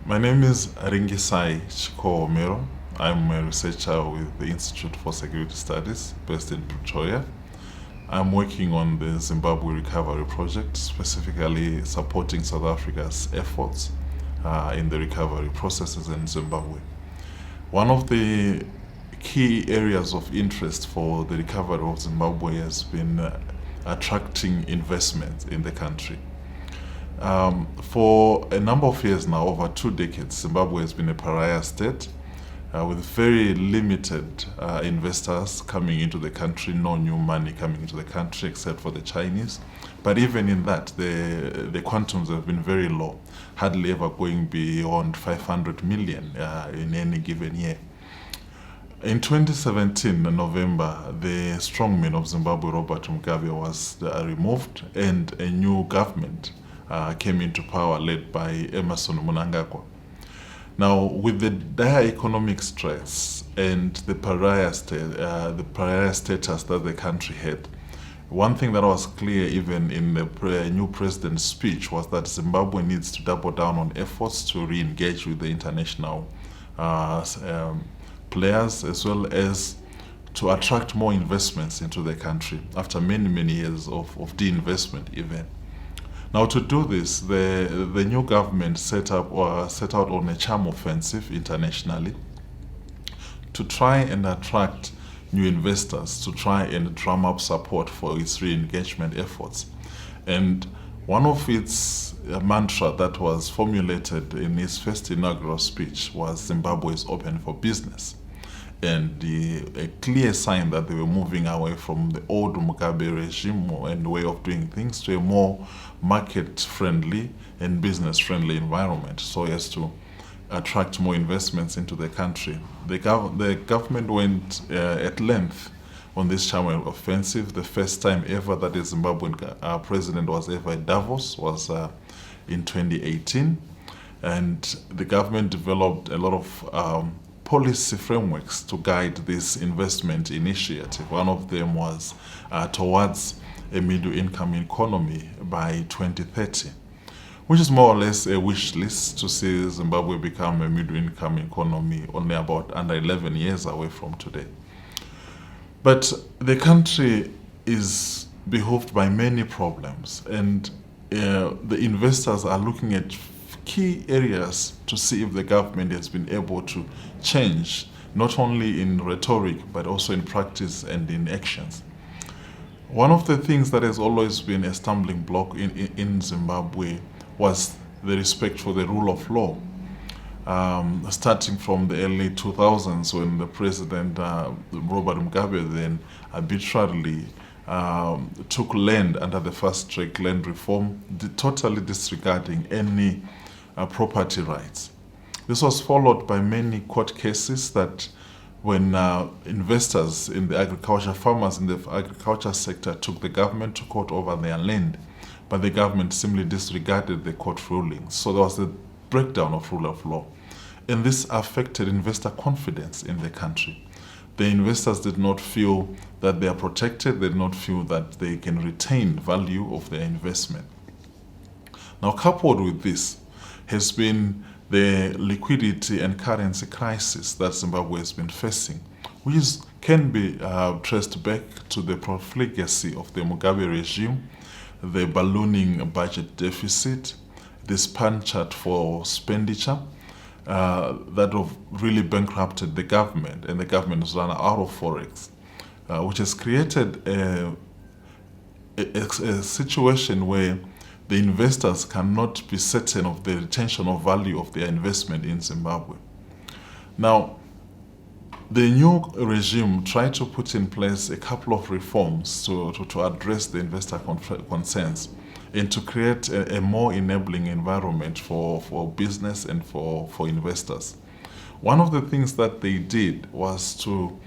My name is Ringisai Chiko. I'm a researcher with the Institute for Security Studies based in Pretoria. I'm working on the Zimbabwe Recovery Project, specifically supporting South Africa's efforts in the recovery processes in Zimbabwe. One of the key areas of interest for the recovery of Zimbabwe has been attracting investment in the country. For a number of years now, over 2 decades, Zimbabwe has been a pariah state with very limited investors coming into the country, no new money coming into the country except for the Chinese. But even in that, the quantums have been very low, hardly ever going beyond 500 million in any given year. In 2017, in November, the strongman of Zimbabwe, Robert Mugabe, was removed and a new government came into power led by Emerson Mnangagwa. Now, with the dire economic stress and the pariah status that the country had, one thing that was clear even in the new president's speech was that Zimbabwe needs to double down on efforts to re-engage with the international players, as well as to attract more investments into the country after many, many years of de-investment even. Now, to do this, the new government set out on a charm offensive internationally to try and attract new investors, to try and drum up support for its re-engagement efforts. And one of its mantra that was formulated in its first inaugural speech was Zimbabwe is open for business. And a clear sign that they were moving away from the old Mugabe regime and way of doing things to a more market-friendly and business-friendly environment so as to attract more investments into the country. The government went at length on this charm offensive. The first time ever that a Zimbabwean president was ever at Davos was in 2018. And the government developed a lot of policy frameworks to guide this investment initiative. One of them was towards a middle-income economy by 2030, which is more or less a wish list to see Zimbabwe become a middle-income economy only about under 11 years away from today. But the country is behooved by many problems, and the investors are looking at key areas to see if the government has been able to change, not only in rhetoric, but also in practice and in actions. One of the things that has always been a stumbling block in Zimbabwe was the respect for the rule of law. Starting from the early 2000s when the president, Robert Mugabe, then arbitrarily took land under the fast-track land reform, totally disregarding any property rights. This was followed by many court cases that when investors in the agriculture, farmers in the agriculture sector took the government to court over their land, but the government simply disregarded the court rulings. So there was a breakdown of rule of law. And this affected investor confidence in the country. The investors did not feel that they are protected, they did not feel that they can retain value of their investment. Now, coupled with this has been the liquidity and currency crisis that Zimbabwe has been facing, which can be traced back to the profligacy of the Mugabe regime, the ballooning budget deficit, this punch-out for expenditure that have really bankrupted the government, and the government has run out of forex, which has created a situation where the investors cannot be certain of the retention of value of their investment in Zimbabwe. Now, the new regime tried to put in place a couple of reforms to address the investor concerns and to create a more enabling environment for business and for investors. One of the things that they did was to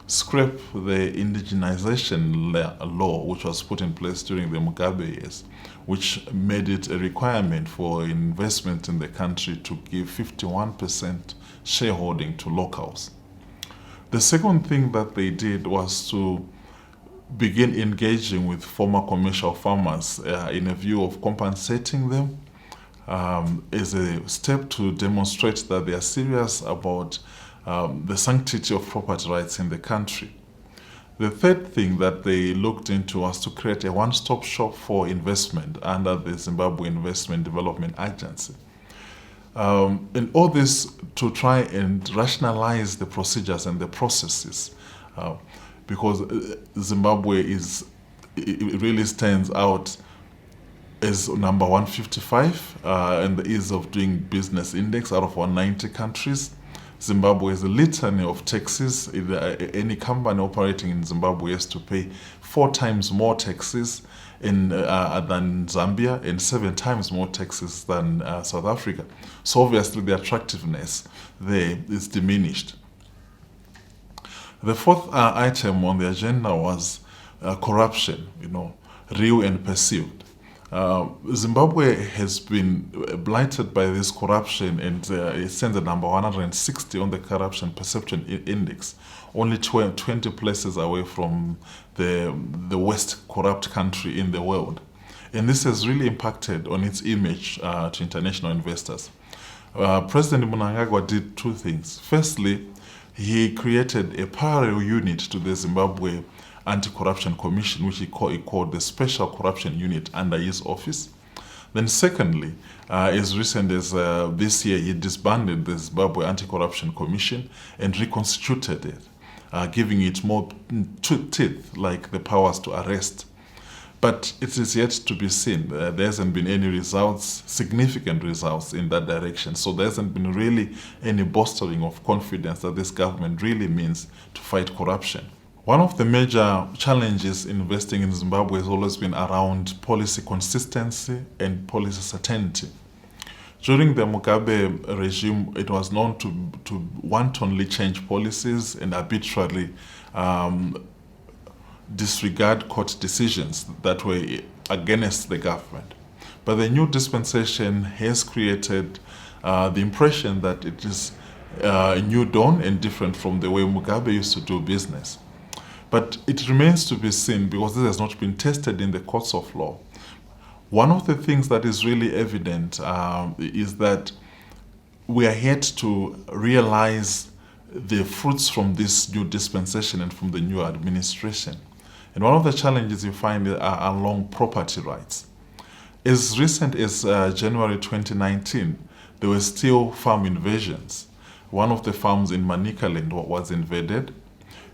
scrap the indigenization law, which was put in place during the Mugabe years, which made it a requirement for investment in the country to give 51% shareholding to locals. The second thing that they did was to begin engaging with former commercial farmers in a view of compensating them is a step to demonstrate that they are serious about the sanctity of property rights in the country. The third thing that they looked into was to create a one-stop shop for investment under the Zimbabwe Investment Development Agency. And all this to try and rationalize the procedures and the processes, because Zimbabwe it really stands out as number 155 in the ease of doing business index out of 190 countries. Zimbabwe has a litany of taxes. Any company operating in Zimbabwe has to pay 4 times more taxes than Zambia and 7 times more taxes than South Africa. So obviously the attractiveness there is diminished. The fourth item on the agenda was corruption, real and perceived. Zimbabwe has been blighted by this corruption, and it stands at number 160 on the Corruption Perception Index, only 20 places away from the worst corrupt country in the world. And this has really impacted on its image to international investors. President Mnangagwa did 2 things. Firstly, he created a parallel unit to the Zimbabwe Anti-Corruption Commission, which he called the Special Corruption Unit under his office. Then secondly, as recent as this year, he disbanded the Zimbabwe Anti-Corruption Commission and reconstituted it, giving it more teeth, like the powers to arrest. But it is yet to be seen. There hasn't been any results, significant results in that direction. So there hasn't been really any bolstering of confidence that this government really means to fight corruption. One of the major challenges in investing in Zimbabwe has always been around policy consistency and policy certainty. During the Mugabe regime, it was known to wantonly change policies and arbitrarily disregard court decisions that were against the government. But the new dispensation has created the impression that it is a new dawn and different from the way Mugabe used to do business. But it remains to be seen, because this has not been tested in the courts of law. One of the things that is really evident is that we are yet to realize the fruits from this new dispensation and from the new administration. And one of the challenges you find are along property rights. As recent as January 2019, there were still farm invasions. One of the farms in Manicaland was invaded.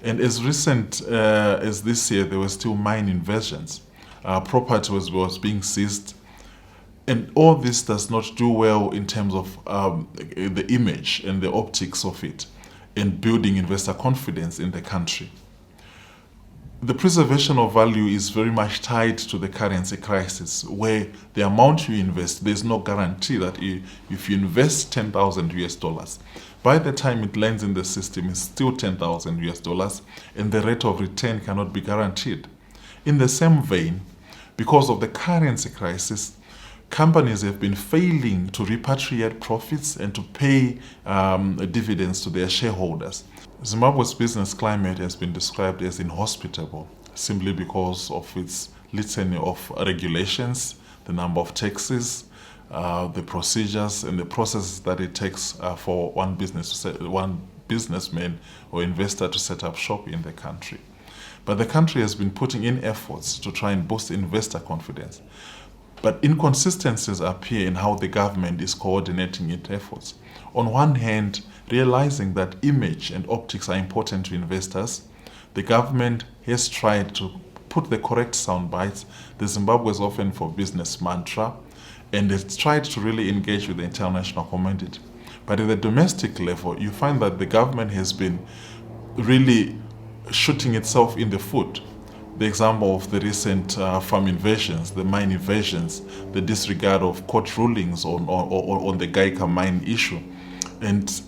And as recent as this year, there were still mine invasions. Property was being seized. And all this does not do well in terms of the image and the optics of it, and building investor confidence in the country. The preservation of value is very much tied to the currency crisis, where the amount you invest, there's no guarantee that if you invest 10,000 US dollars, by the time it lands in the system, it's still 10,000 US dollars, and the rate of return cannot be guaranteed. In the same vein, because of the currency crisis, companies have been failing to repatriate profits and to pay dividends to their shareholders. Zimbabwe's business climate has been described as inhospitable, simply because of its litany of regulations, the number of taxes, the procedures and the processes that it takes for one businessman or investor to set up shop in the country. But the country has been putting in efforts to try and boost investor confidence. But inconsistencies appear in how the government is coordinating its efforts. On one hand, realizing that image and optics are important to investors, the government has tried to put the correct sound bites, the Zimbabwe's Open for Business mantra, and it's tried to really engage with the international community. But at the domestic level, you find that the government has been really shooting itself in the foot. The example of the recent farm invasions, the mine invasions, the disregard of court rulings on the Gaika mine issue, and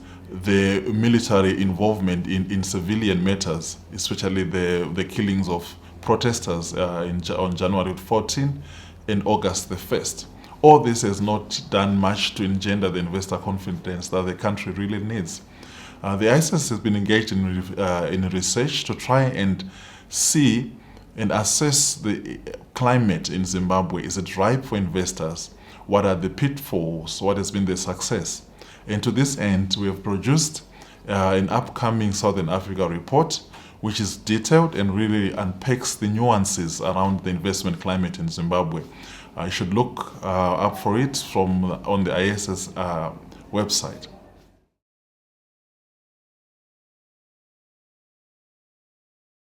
the military involvement in civilian matters, especially the killings of protesters on January 14 and August the 1st. All this has not done much to engender the investor confidence that the country really needs. The ISIS has been engaged in research to try and see and assess the climate in Zimbabwe. Is it ripe for investors? what are the pitfalls, what has been the success. And to this end, we have produced an upcoming Southern Africa report, which is detailed and really unpacks the nuances around the investment climate in Zimbabwe. You should look up for it on the ISS website.